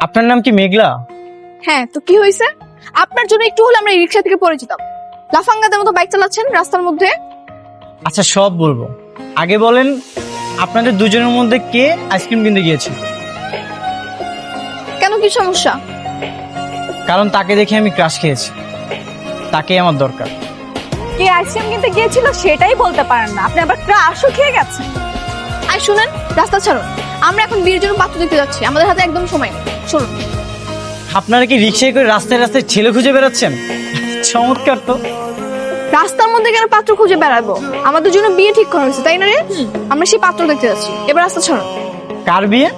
আপনার নাম কি মেঘলা? হ্যাঁ, তো কি হয়েছে? আপনার জন্য একটু হলে আমরা রিক্সা থেকে পড়ে যেতাম। লাফাঙ্গাদের মতো বাইক চালাচ্ছেন রাস্তার মধ্যে। আচ্ছা সব বলবো, আগে বলেন আপনাদের দুজনের মধ্যে কে আইসক্রিম কিনতে গিয়েছিল? কেন, কি সমস্যা? কারণ তাকে দেখে আমি ক্রাশ খেয়েছি, তাকেই আমার দরকার। কে আইসক্রিম কিনতে গিয়েছিল সেটাই বলতে পারেন না, আপনি আবার ক্রাশও খেয়ে গেছেন। আর শুনেন, রাস্তা ছাড়ুন, আমরা এখন বিয়ের জন্য পাত্র দেখতে যাচ্ছি, আমাদের হাতে একদম সময় নেই। শুনুন, আপনারা কি রিক্সায় করে রাস্তায় রাস্তায় ছেলে খুঁজে বেড়াচ্ছেন? চমৎকার তো। রাস্তার মধ্যে কেন পাত্র খুঁজে বেড়াবো? আমাদের জন্য বিয়ে ঠিক করা হয়েছে, তাই না রে? আমরা সেই পাত্র দেখতে যাচ্ছি, এবার রাস্তা ছাড়ুন। কার বিয়ে?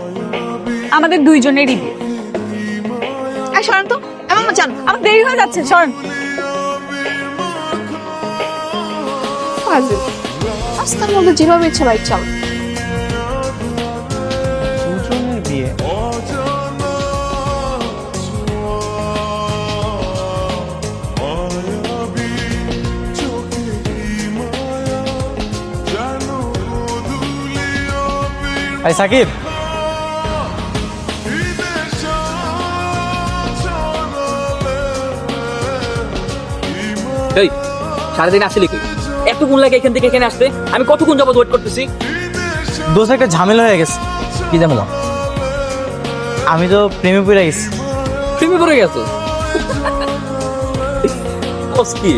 আমাদের দুইজনেরই বিয়ে। আর সরেন তো, এমন জান আমার দেরি হয়ে যাচ্ছে, সরেন। রাস্তার মধ্যে যেভাবে ইচ্ছা বাইক চালান। দুজনের বিয়ে? এই সাকিব, এই সারাদিন আসলে কি এতক্ষণ লাগে এখান থেকে এখানে আসতে? আমি কতক্ষণ যাবত ওয়েট করতেছি। দোষ একটা ঝামেলা হয়ে গেছে। কি ঝামেলা? আমি তো প্রেমে পড়ে গেছি। প্রেমে পড়ে গেছো? বস কি?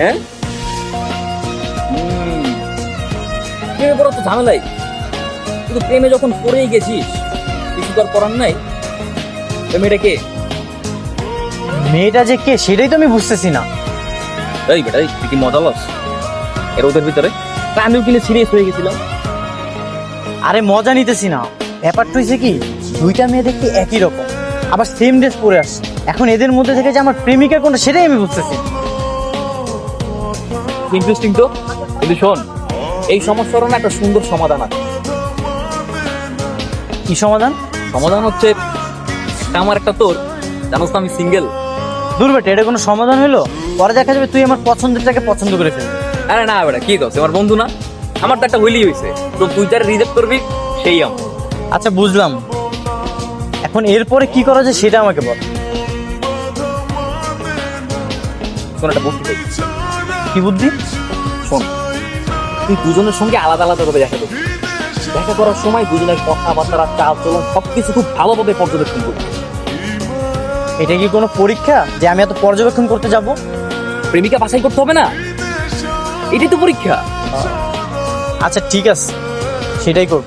হ্যাঁ, প্রেমে পড়া তো ঝামেলাই, কিন্তু প্রেমে যখন পড়েই গেছিস কিছু তো আর করার নাই। মেয়েটা কে? মেয়েটা যে কে সেটাই তো আমি বুঝতেছি না। এই বেটা, তুই কি মজা লস এর ওদের ভিতরে? আমিও কিনে সিরিয়াস হয়ে গেছিলাম। আরে মজা নিতেছি না, ব্যাপারটা হয়েছে কি, দুইটা মেয়ে দেখতে একই রকম, আবার সেম ড্রেস পরে আসছে। এখন এদের মধ্যে থেকে যে আমার প্রেমিকা কোনটা সেটাই আমি বুঝতেছি না। ইন্টারেস্টিং তো, কিন্তু শোন, এই সমস্যার না একটা সুন্দর সমাধান আছে। কি সমাধান? সমাধান হচ্ছে আমার একটা তোর, জানোস তো আমি সিঙ্গেল। দূর বেটা, এটা কোনো সমাধান হলো? পরে দেখা যাবে তুই আমার পছন্দেরটাকে পছন্দ করে ফেলবি। আরে না বেটা, কি করছে, আমার বন্ধু না, আমার তো একটা হইলেই হয়েছে। তো তুই যারা রিজেক্ট করবি সেই আমার। আচ্ছা বুঝলাম, এখন এরপরে কি করা যায় সেটা আমাকে বল। শোন, একটা বুদ্ধি চাই। কি বুদ্ধি? শোন, তুই দুজনের সঙ্গে আলাদা আলাদা ভাবে দেখা করবি। দেখা করার সময় দুজনের কথাবার্তা, চাল চলন সবকিছু খুব ভালোভাবে পর্যবেক্ষণ করবি। এটা কি কোনো পরীক্ষা যে আমি এত পর্যবেক্ষণ করতে যাব? প্রেমিকা বাছাই করতে হবে না, এটাই তো পরীক্ষা। আচ্ছা ঠিক আছে, সেটাই করব।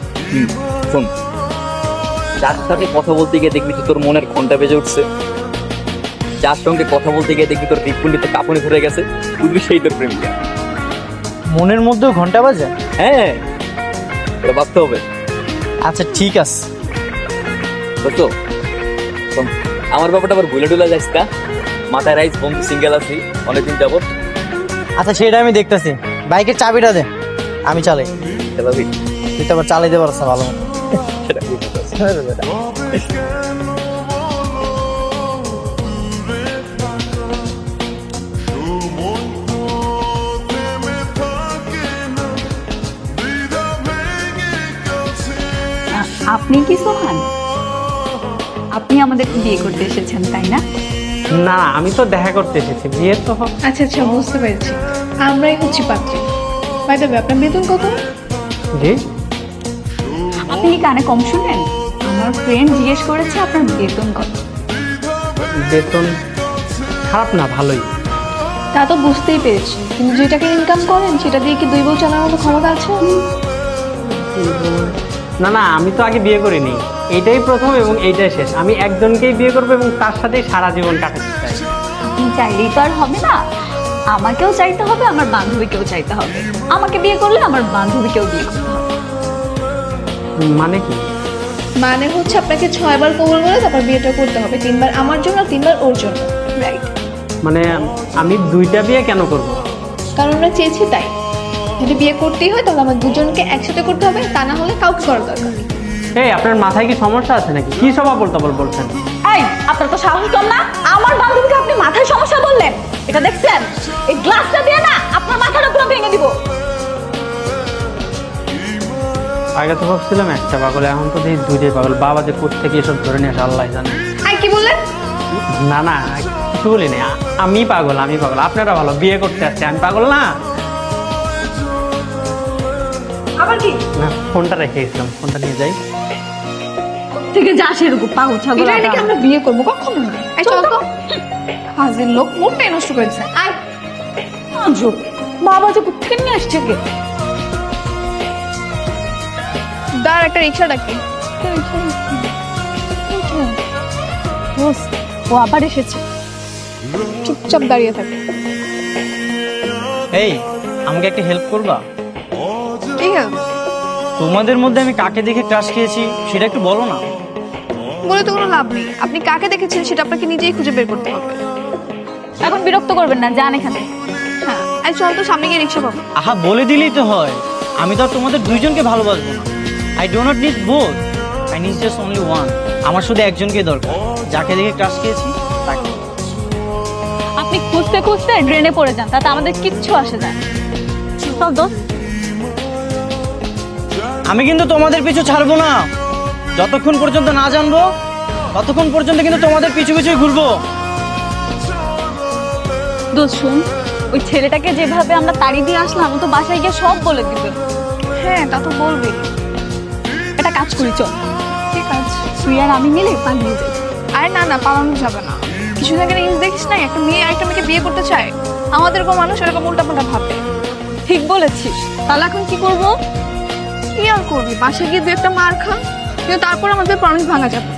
শোন, যার সাথে কথা বলতে গিয়ে দেখবি তোর মনের ঘন্টা বেজে উঠছে, যার সঙ্গে কথা বলতে গিয়ে দেখবি তোর রিপুন্ডিতে কাঁপুনি ধরে গেছে, বুঝবি সেই তোর প্রেমিকা। মনের মধ্যেও ঘন্টা বাজে? হ্যাঁ, এটা বাঁচতে হবে। আচ্ছা ঠিক আছে। বুঝতো? শোন, আমার ব্যাপারটা আবার ভুলে টুলে যাস না, মাথায় রাইস, বন্ধু সিঙ্গেল আছি অনেকদিন যাবত। আচ্ছা সেটা আমি দেখতেছি, বাইকের চাবিটা দে, আমি চালাই। চালাবি? তুই তো আবার চালাইতে পারছ না ভালো মতো। সেটা খুব ভালো আছে। আপনি কি সোহান? আপনি আমাদেরকে বিয়ে করতে এসেছেন তাই না? না, আমি তো দেখা করতে এসেছি, বিয়ে তো আচ্ছা আচ্ছা, বুঝতে পেরেছি, আমরাই হচ্ছি পাত্রী। বাই দ্য ওয়ে, আপনার বেতন কত? জি। আপনি কি কানে কম শুনেন? আমার ফ্রেন্ড জিজ্ঞেস করেছে আপনার বেতন কত। বেতন খারাপ না, ভালোই। তা তো বুঝতেই পেরেছি, কিন্তু যেটাকে ইনকাম করেন সেটা দিয়ে কি দুই বউ চালানোর মতো ক্ষমতা আছে? না না, আমি তো আগে বিয়ে করিনি, এইটাই প্রথম এবং এইটাই শেষ। আমি একজনকেই বিয়ে করবো এবং তার সাথেই সারা জীবন কাটাতে চাই। আপনি চাইলেই তো আর হবে না, আমাকেও চাইতে হবে, আমার বান্ধবীকেও চাইতে হবে। আমাকে বিয়ে করলে আমার বান্ধবীকেও বিয়ে করতে হবে। মানে কি? মানে হচ্ছে আপনাকে 6 বার কবুল বলে তারপর বিয়েটা করতে হবে, 3 বার আমার জন্য আর 3 বার ওর জন্য। রাইট? মানে আমি দুইটা বিয়ে কেন করব? কারণ আমরা চেয়েছি তাই। যদি বিয়ে করতেই হয় তাহলে আমার দুজনকে একসাথে করতে হবে, তা না হলে কাউকে করার দরকার নেই। এই আপনার মাথায় কি সমস্যা আছে নাকি? কি সব আবোল তাবোল বলছেন? এই, আপনার তো সাহস কম না, আমার বান্ধবীকে আপনি মাথায় সমস্যা বললেন। এটা দেখছেন? এই গ্লাসটা দিয়ে না আপনার মাথাটা পুরো ভেঙে দিব। আগে তো ভাবছিলাম একটা পাগল, এখন তো দেখি দুইটাই পাগল। বাবা যে কোত্থেকে এসব ধরে নিয়ে আসে আল্লাহ জানে। আই কি বললেন? না না, কিছু বলিনি। আমি পাগল, আমি পাগল। আপনারা ভালো, বিয়ে করতে আসছে, আমি পাগল না। আবার কি? না, ফোনটা রেখে গেছিলাম, ফোনটা নিয়ে যাই। থেকে যা সেরকম পাগল ছাগল। এটা নাকি আমরা বিয়ে করবো কখনো না। এই চল তো। হাজির লোক মুডটাই নষ্ট করেছে। আয় আজব, বাবা যে কোত্থেকে নিয়ে আসছে কে? দাঁড়, একটা রিক্সা ডাকি। ও আবার এসেছে। চুপচাপ দাঁড়িয়ে থাকে। এই, আমাকে একটা হেল্প করবা? কি হেল্প? তোমাদের মধ্যে আমি কাকে দেখে ক্রাশ খেয়েছি সেটা একটু বলো না। বলে তো কোনো লাভ নেই। আপনি কাকে দেখেছেন সেটা আপনাকে নিজেই খুঁজে বের করতে হবে। এখন বিরক্ত করবেন না, যান এখানে। হ্যাঁ, এই চল তো, সামনে গিয়ে রিক্সা পাবো। আহা, বলে দিলেই তো হয়। আমি তো আর তোমাদের দুইজনকে ভালোবাসবো না। I do not need both, I need just only one. আমার শুধু একজনকে দরকার, যাকে দেখে ক্রাশ খেয়েছি তাকে। আপনি খুঁজতে খুঁজতে ড্রেনে পড়ে যান, তাতে আমাদের কিচ্ছু আসে যায় না। চল দোস্ত। আমি কিন্তু তোমাদের পিছু ছাড়বো না। যতক্ষণ পর্যন্ত না জানবো ততক্ষণ পর্যন্ত কিন্তু তোমাদের পিছু পিছুই ঘুরবো। দোস্ত শুন, ওই ছেলেটাকে যেভাবে আমরা তাড়ি দিয়ে আসলাম, ও তো বাসায় গিয়ে সব বলে দিবে। হ্যাঁ, তা তো বলবি। একটা কাজ করি, চল। ঠিক আছে। তুই আর আমি মিলে পালিয়ে যাই। আরে না না, পালানো যাবে না। কিছুদিন আগে নিউজ দেখিস না, একটা মেয়ে আরেকটা মেয়েকে বিয়ে করতে চায়। আমাদেরকে মানুষ এরকম উল্টাপাল্টা ভাবে। ঠিক বলেছিস। তাহলে এখন কি করব? কি আর করবি, বাসায় গিয়ে দু একটা মার খা, কিন্তু তারপর আমাদের প্রমিস ভাঙা যাবে।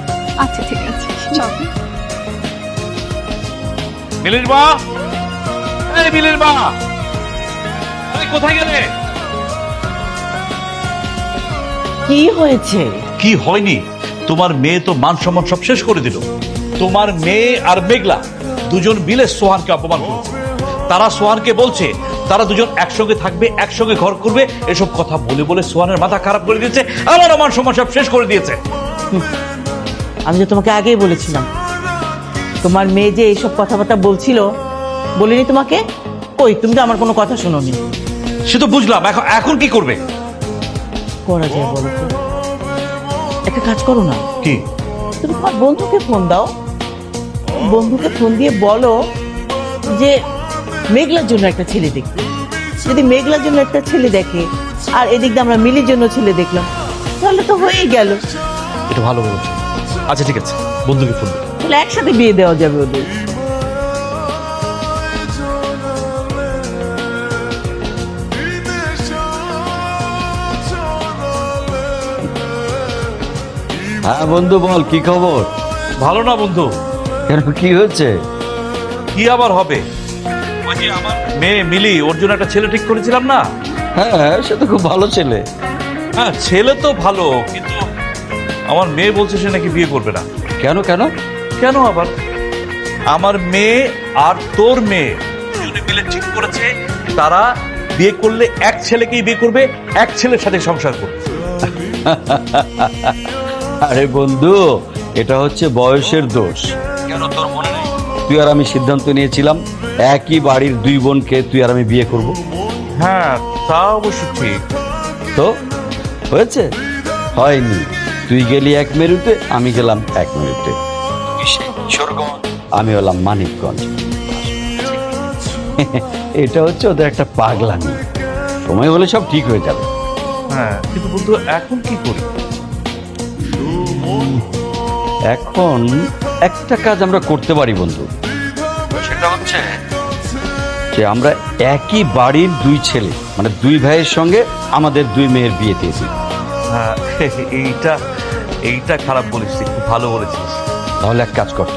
আচ্ছা ঠিক আছে, চল। মিলির মা, এই মিলির মা, তুমি কোথায় গেলে? কি হয়েছে? কি হয়নি? তোমার মেয়ে তো মান সম্মান সব শেষ করে দিল। তোমার মেয়ে আর মেঘলা দুজন মিলে সোহানকে অপমান করেছে। তারা সোহানকে বলছে তারা দুজন একসঙ্গে থাকবে, একসঙ্গে ঘর করবে। এসব কথা বলে বলে সোহানের মাথা খারাপ করে দিয়েছে, আমার মান সম্মান সব শেষ করে দিয়েছে। আমি যে তোমাকে আগেই বলেছিলাম, তোমার মেয়ে যে এইসব কথাবার্তা বলছিল, বলিনি তোমাকে? কই, তুমি তো আমার কোনো কথা শোনোনি। সে তো বুঝলাম, এখন এখন কি করবে? করা যায় বলো তো? একটা কাজ করো না, কি? তুমি তোমার বন্ধুকে ফোন দাও। বন্ধুকে ফোন দিয়ে বলো যে মেঘলার জন্য একটা ছেলে দেখতে। যদি মেঘলার জন্য একটা ছেলে দেখে আর এদিক দিয়ে আমরা মিলির জন্য ছেলে দেখলাম, তাহলে তো হয়েই গেল। এটা ভালো বলেছো। আচ্ছা ঠিক আছে, বন্ধুকে ফোন দাও। তাহলে একসাথে বিয়ে দেওয়া যাবে ওদের। হ্যাঁ বন্ধু, বল কি খবর? ভালো না বন্ধু? কেন, কি হয়েছে? কি আবার হবে? ওই যে আমার মেয়ে মিলি, ওর জন্য একটা ছেলে ঠিক করেছিলাম না? হ্যাঁ, সে তো খুব ভালো ছেলে। হ্যাঁ, ছেলে তো ভালো, কিন্তু আমার মেয়ে বলছে সে নাকি বিয়ে করবে না। কেন কেন? কেন আবার? আমার মেয়ে আর তোর মেয়ে দুজনে মিলে ঠিক করেছে তারা বিয়ে করলে এক ছেলেকেই বিয়ে করবে, এক ছেলের সাথে সংসার করবে। আরে বন্ধু, এটা হচ্ছে বয়সের দোষ। কেন তোর মনে নেই? তুই আর আমি সিদ্ধান্ত নিয়েছিলাম একই বাড়ির দুই বোনকে তুই আর আমি বিয়ে করব। হ্যাঁ, তা অবশ্য ঠিক। তো হয়েছে? হয়নি। তুই গেলি এক মেরুতে, আমি গেলাম এক মেরুতে। আমি হলাম মানিকগঞ্জ। এটা হচ্ছে ওদের একটা পাগলামি। সময় হলে সব ঠিক হয়ে যাবে। হ্যাঁ, কিন্তু বন্ধু এখন কি করি? এখন একটা কাজ আমরা করতে পারি বন্ধু, সেটা হচ্ছে যে আমরা একই বাড়ির দুই ছেলে, মানে দুই ভাইয়ের সঙ্গে আমাদের দুই মেয়ের বিয়ে দিয়েছি। হ্যাঁ, এইটা এইটা খারাপ বলিস, খুব ভালো বলেছিস। তাহলে এক কাজ কর,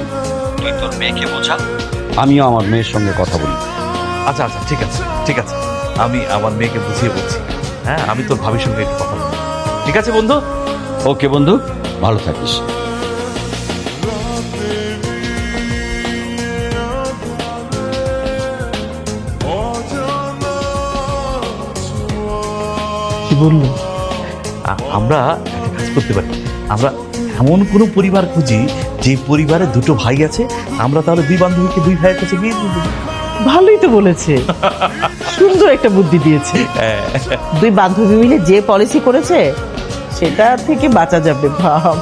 তুই তোর মেয়েকে বোঝা, আমিও আমার মেয়ের সঙ্গে কথা বলি। আচ্ছা আচ্ছা, ঠিক আছে ঠিক আছে, আমি আমার মেয়েকে বুঝিয়ে বলছি। হ্যাঁ, আমি তোর ভাবির সঙ্গে একটু কথা বলবো। ঠিক আছে বন্ধু? ওকে বন্ধু, ভালো থাকিস। কি বললো? আমরা একটা কাজ করতে পারি, আমরা এমন কোনো পরিবার খুঁজি যে পরিবারে দুটো ভাই আছে, আমরা তাহলে দুই বান্ধবীকে দুই ভাইয়ের কাছে বিয়ে দিয়ে দেবো। ভালোই তো বলেছে, সুন্দর একটা বুদ্ধি দিয়েছে। দুই বান্ধবী মিলে যে পলিসি করেছে, সেটা থেকে বাঁচা যাবে বাবা।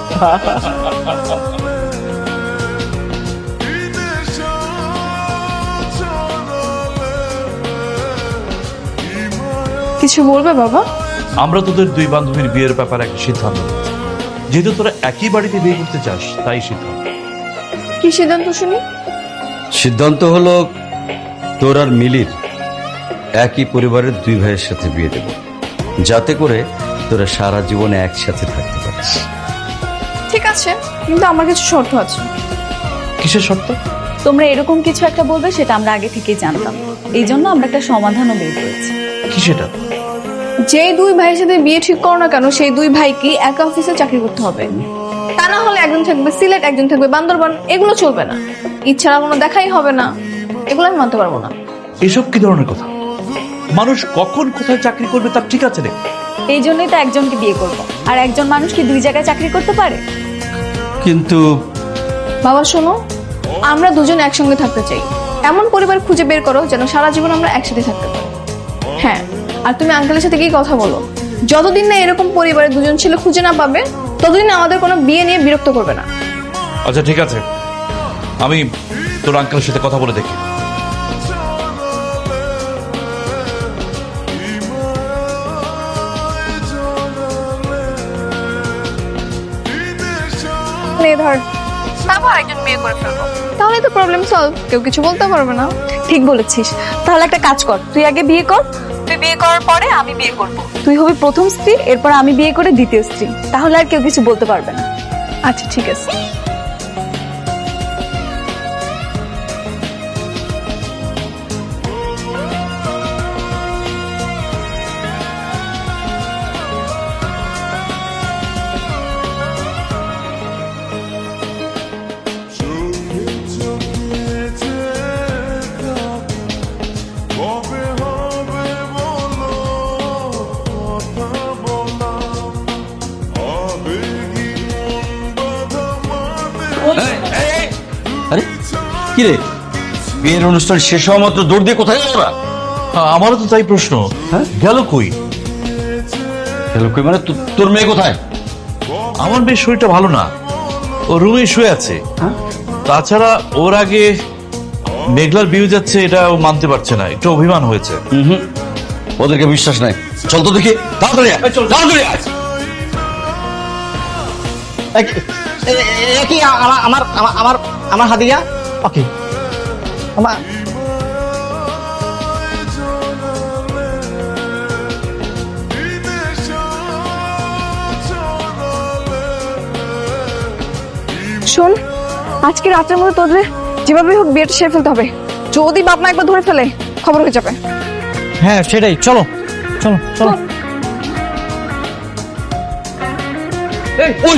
কিছু বলবে বাবা? আমরা তোদের দুই বান্ধবীর বিয়ের ব্যাপারে একটা সিদ্ধান্ত নিয়েছি। যেহেতু তোরা একই বাড়িতে বিয়ে করতে চাস, তাই সিদ্ধান্ত। কি সিদ্ধান্ত শুনি? সিদ্ধান্ত হলো তোর আর মিলির একই পরিবারের দুই ভাইয়ের সাথে বিয়ে দেব, যাতে করে তোরা সারা জীবনে একসাথে থাকতে পারিস। ঠিক আছে, কিন্তু আমার কিছু শর্ত আছে। কিসের শর্ত? তোমরা এরকম কিছু একটা বলবে সেটা আমরা আগে থেকেই জানতাম, এই জন্য আমরা একটা সমাধানও বের করেছি। কি সেটা? যেই দুই ভাইয়ের সাথে বিয়ে ঠিক করো না কেন, সেই দুই ভাইকে এক অফিসে চাকরি করতে হবে। তা না হলে একজন থাকবে সিলেট, একজন থাকবে বান্দরবান, এগুলো চলবে না। ইচ্ছারা কোনো দেখাই হবে না, এগুলো আমি মানতে পারবো না। এসব কি ধরনের কথা? মানুষ কখন কোথায় চাকরি করবে তার ঠিক আছে রে। এই জন্যই তো একজনকে বিয়ে করব, আর একজন মানুষ কি দুই জায়গায় চাকরি করতে পারে? কিন্তু বাবা শোনো, আমরা দুজন একসঙ্গে থাকতে চাই। এমন পরিবার খুঁজে বের করো যেন সারা জীবন আমরা একসাথে থাকতে পারি। হ্যাঁ, আর তুমি আঙ্কেলের সাথে গিয়ে কথা বলো। যতদিন না এরকম পরিবারে দুজন ছেলে খুঁজে না পাবে, ততদিন আমাদের কোনো বিয়ে নিয়ে বিরক্ত করবে না। আচ্ছা ঠিক আছে, আমি তোর আঙ্কেলের সাথে কথা বলে দেখি। নে ধর, তারপর একজন বিয়ে করে ফেলবো, তাহলে তো প্রবলেম সলভ, কেউ কিছু বলতে পারবে না। ঠিক বলেছিস। তাহলে একটা কাজ কর, তুই আগে বিয়ে কর, তুই বিয়ে করার পরে আমি বিয়ে করব। তুই হবি প্রথম স্ত্রী, এরপর আমি বিয়ে করে দ্বিতীয় স্ত্রী, তাহলে আর কেউ কিছু বলতে পারবে না। আচ্ছা ঠিক আছে। আরে কি রে, বিয়ের অনুষ্ঠান শেষ হওয়া মাত্র দৌড় দিয়ে কোথায় গেল ওরা? আমারও তো তাই প্রশ্ন, হ্যাঁ? গেল কই? গেল কই মানে? তোর মেয়ে কোথায়? আমার বেশ শরীরটা ভালো না, ও রুমে শুয়ে আছে। তাছাড়া ওর আগে মেঘলার বিয়ে যাচ্ছে এটা ও মানতে পারছে না, একটু অভিমান হয়েছে। ওদেরকে বিশ্বাস নাই। চল তো দেখি, তাড়াতাড়ি আয়, তাড়াতাড়ি আয়। কি আমার আমার আমার আমার হাদিয়া? ওকে আমার শোন, আজকে রাতের মধ্যে তোদের যেভাবে হোক বিয়েটা সেরে ফেলতে হবে। যদি বাপ মা একবার ধরে ফেলে, খবর হয়ে যাবে। হ্যাঁ সেটাই, চলো চলো চলো। ওই